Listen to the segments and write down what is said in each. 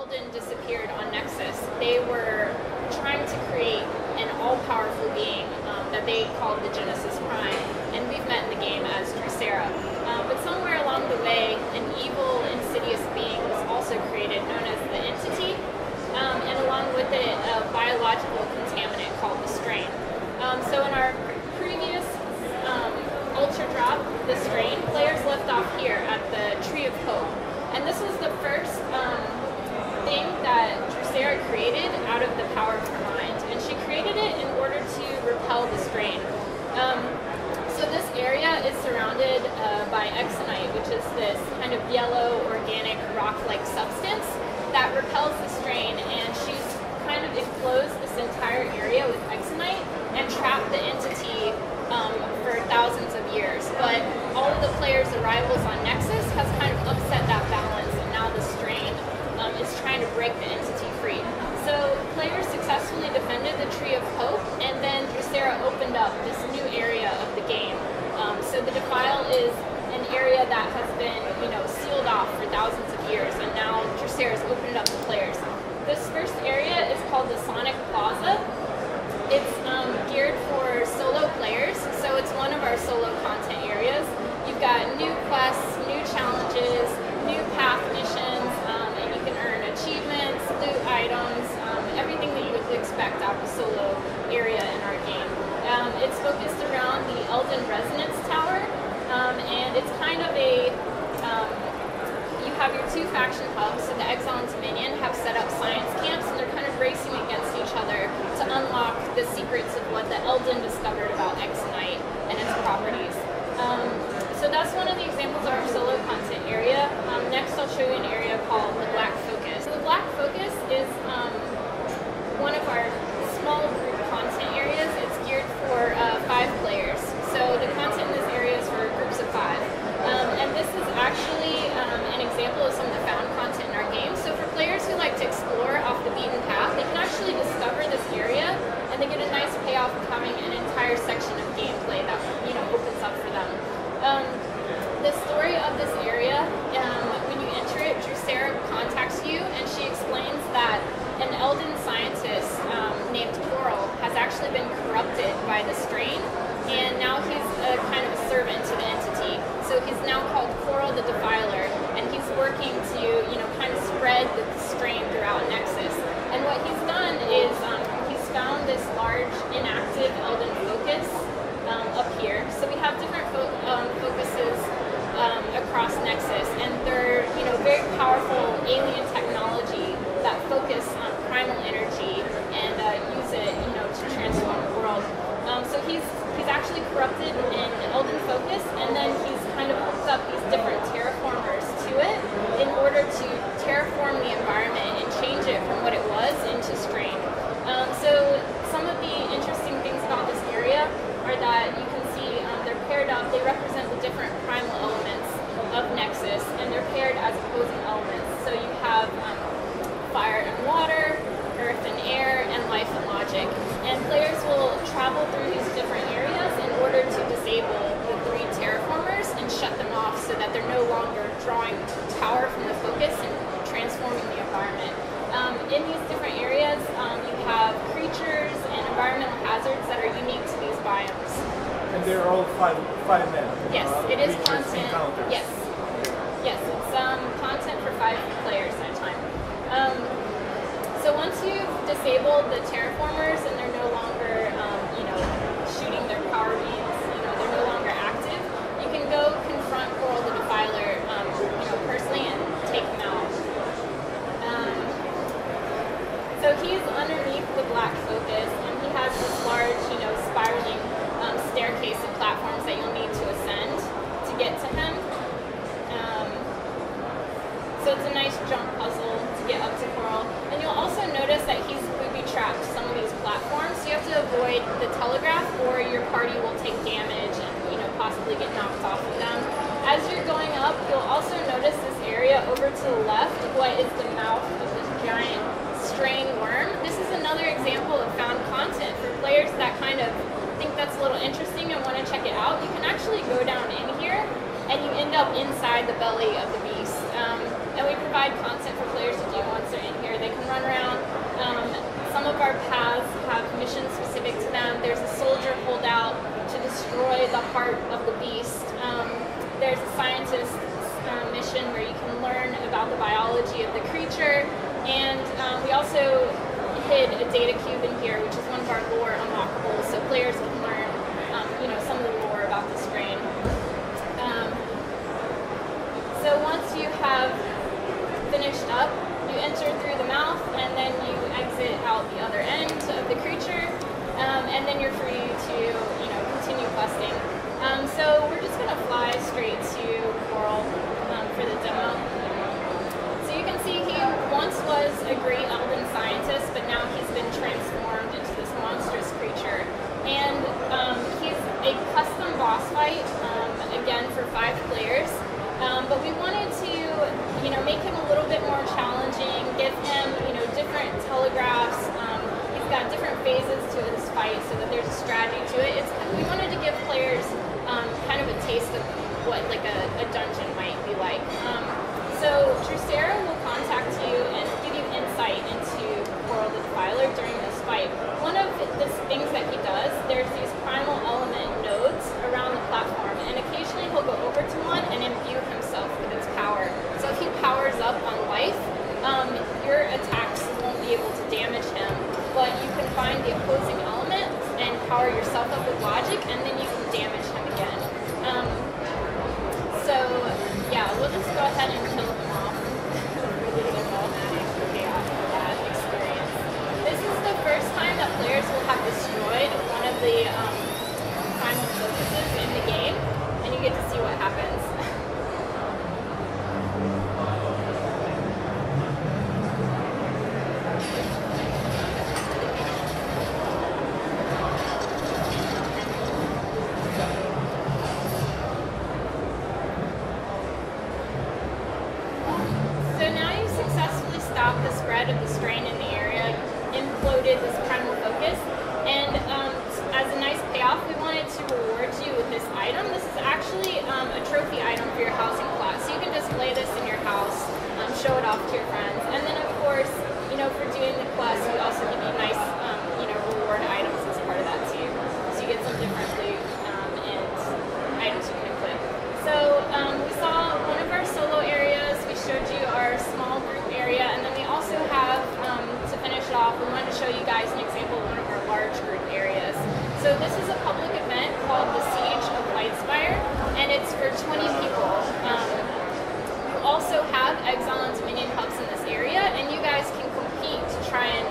Elden disappeared on Nexus, they were trying to create an all-powerful being that they called the Genesis Prime, and we've met in the game as Drusera. But somewhere along the way, an evil, insidious being was also created, known as the Entity, and along with it, a biological contaminant called the Strain. So in our previous Ultra Drop, the Strain, players left off here at the Tree of Hope. And this was the first thing that Drusera created out of the power of her mind. And she created it in order to repel the Strain. So this area is surrounded by Exonite, which is this kind of yellow, organic, rock-like substance that repels the Strain. And she's kind of enclosed this entire area with Exonite and trapped the Entity for thousands of years. But all of the players' arrivals on Nexus has kind of upset that balance, and now the Strain is trying to break the Entity free. So players successfully defended the Tree of Hope, and then Drusera opened up this new area of the game. So the Defile is an area that has been, sealed off for thousands of years, and now Drusera's opened it up to players. This first area is called the Sonic Plaza. It's geared for solo players, so it's one of our solo content areas. You've got new quests, new challenges, new path missions, and you can earn achievements, loot items, everything that you would expect out of a solo area in our game. It's focused around the Elden Resonance Tower, and it's kind of a you have your two faction hubs, so the Exile and Dominion have set up science camps, and they're kind of racing against each other to unlock the secrets of what the Elden discovered about Exonite and its properties. So that's one of the examples of our solo content area. Next I'll show you an area called the Black Focus. So the Black Focus is one of our small group content areas. It's geared for 5 players. So the content in this area is for groups of 5. And this is actually an example of some of the found content in our game. So for players who like to explore off the beaten path, they can actually discover this area, and they get a nice payoff of having an entire section of gameplay that opens up for them. The story of this area, when you enter it, Drusera contacts you, and she explains that an Elden scientist named Coral has actually been corrupted by the Strain, and now he's a kind of a servant to the Entity. So he's now called Coral the Defiler, and he's working to, kind of spread the Strain throughout Nexus. And what he's done is he's found this large inactive Elden focus up here. So we have different focuses across Nexus, and they're very powerful alien technology that focus on primal energy and use it to transform the world. So he's actually corrupted in Elden focus, and then he's kind of hooked up these different terraformers to it in order to terraform the environment and change it from what it was into Strain. So some of the interesting things about this area are that you can see they're paired up. They represent the different primal elements of Nexus, and they're paired as opposing elements. So you have fire and water, earth and air, and life and logic. And players will travel through these different areas in order to disable the 3 terraformers and shut them off so that they're no longer drawing power from the focus and transforming the environment. In these different areas, you have creatures and environmental hazards that are unique to these biomes. And they're all five men. Yes, it is content. content. Yes, it's content for 5 players at a time. So once you've disabled the terraformers and they're no longer, shooting their power beams, they're no longer active, you can go confront Coral the Defiler, personally and take him out. So he's underneath the Black Focus, and he has this large, spiraling staircase and platforms that you'll need to ascend to get to him. So it's a nice jump puzzle to get up to Coral. And you'll also notice that he's booby-trapped some of these platforms, so you have to avoid the telegraph or your party will take damage and possibly get knocked off of them. As you're going up, you'll also notice this area over to the left, what is the mouth of this giant Strain worm. This is another example of found content for players that kind of think that's a little interesting and want to check it out. You can actually go down in here and you end up inside the belly of the beast. And we provide content for players to do once they're in here. They can run around. Some of our paths have missions specific to them. There's a soldier holdout to destroy the heart of the beast. There's a scientist mission where you can learn about the biology of the creature. And we also hid a data cube in here, which is one of our lore unlockables, so players can learn some of the lore about the strain. So once you have finished up, you enter through the mouth, and then you exit out the other end of the creature, and then you're free to continue questing. So we're just going to fly straight to Coral for the demo. So you can see he once was a great elven scientist, but now he's been transformed into this monstrous creature. And he's a custom boss fight, again for 5 players. But we wanted to, make him a little bit more challenging, give him, different telegraphs. He's got different phases to his fight so that there's a strategy to it. We wanted to give players kind of a taste of what like a dungeon might be like. So Drusera will contact you and give you insight into Coral the Defiler during this fight. One of the things that he does, there's these primal element nodes around the platform, and occasionally he'll go over to one and imbue himself with its power. So if he powers up on life, your attacks won't be able to damage him, but you can find the opposing element and power yourself up with logic, and then you can damage him again. So yeah, we'll just go ahead and kill him off. That experience. This is the first time that players will have destroyed one of the primal focuses in the game, and you get to see what happens. The spread of the strain in the area, imploded this primal focus, and as a nice payoff, we wanted to reward you with this item. This is actually a trophy item for your housing plot, so you can display this in your house, show it off to your friends, and then of course, for doing the quest, we also give you nice, reward items as part of that too. So you get some different loot and items you can equip. So we saw one of our solo areas. We showed you our small group area, and then we also have, to finish it off, we wanted to show you guys an example of one of our large group areas. So this is a public event called the Siege of Wildstar, and it's for 20 people. We also have Exile and Dominion hubs in this area, and you guys can compete to try and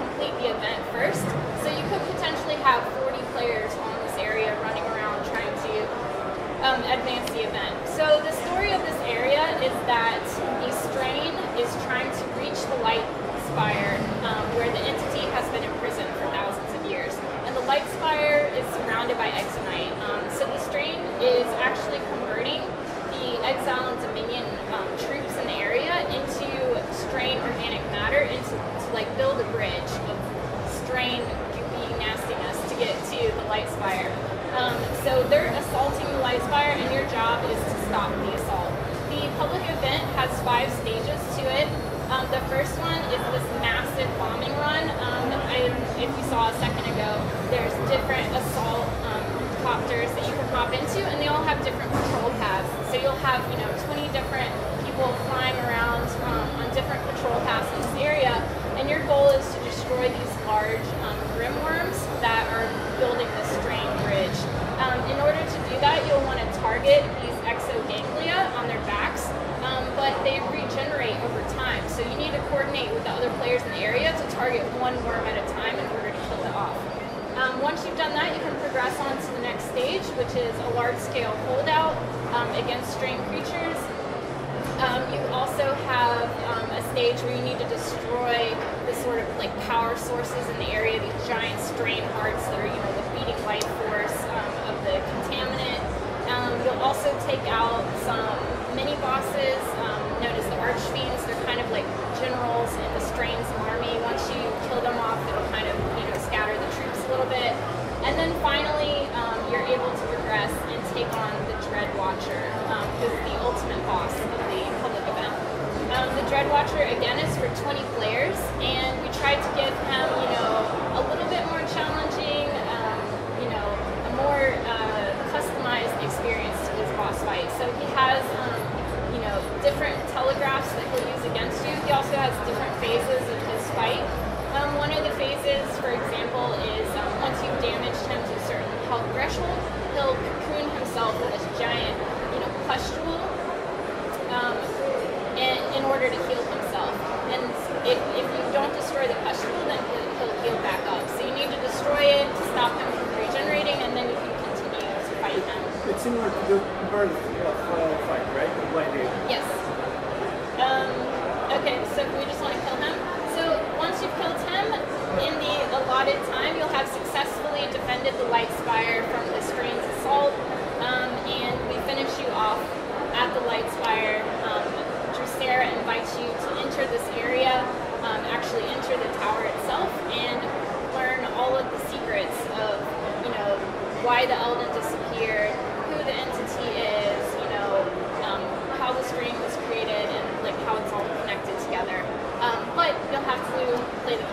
complete the event first. So you could potentially have 40 players on this area running around trying to advance the event. So the story of this area is that the strain is trying to reach the light spire where the entity has been imprisoned for thousands of years. And the light spire is surrounded by exonite. So the strain is actually converting the Exile and Dominion troops in the area into strain organic matter to build a bridge of strain goopy nastiness to get to the light spire. So they're assaulting the light spire, and your job is to stop the assault. The public event has 5 stages to it. The first one is this massive bombing run. If you saw a second ago, there's different assault copters that you can hop into, and they all have different patrol paths. So you'll have 20 different people flying around on different patrol paths in this area, and your goal is to destroy these large grimworms that are building this strain bridge. In order to do that, you'll want to target these exoganglia on their backs, but they regenerate over time, so you need to coordinate with the other players in the area to target one worm at a time in order to kill it off. Once you've done that, you can progress on to the next stage, which is a large-scale holdout against strain creatures. You also have a stage where you need to destroy the sort of power sources in the area, these giant strain hearts that are the feeding life force of the contaminant. You'll also take out some mini bosses known as the archfiends. They're kind of like generals in the strain's army. Once you kill them off, it'll kind of scatter the troops a little bit. And then finally, you're able to progress and take on the Dread Watcher, who's the ultimate boss of the public event. Watcher again is for 20 players, and we tried to give him, a little bit more challenging, a more customized experience to his boss fight. So he has, different telegraphs that he'll use against you. He also has different phases of his fight. One of the phases, for example, is once you've damaged him to a certain health threshold, he'll cocoon himself in this giant, pustule in order to heal himself. And if you don't destroy the pustule, then he'll heal back up. So you need to destroy it to stop him from regenerating, and then you can continue to fight him. It's similar to the bird fight, right? The blind ape. Yes. Okay, so we just want to kill him. So once you've killed him, in the allotted time, you'll have successfully defended the Light Spire from the Strange's assault, and we finish you off at the Light Spire. Drusera invites you to enter this area, actually enter the tower itself, and learn all of the secrets of, why the Elden disappeared, who the entity is, how the Strange was created, and like how it's all connected together. But you'll have to play the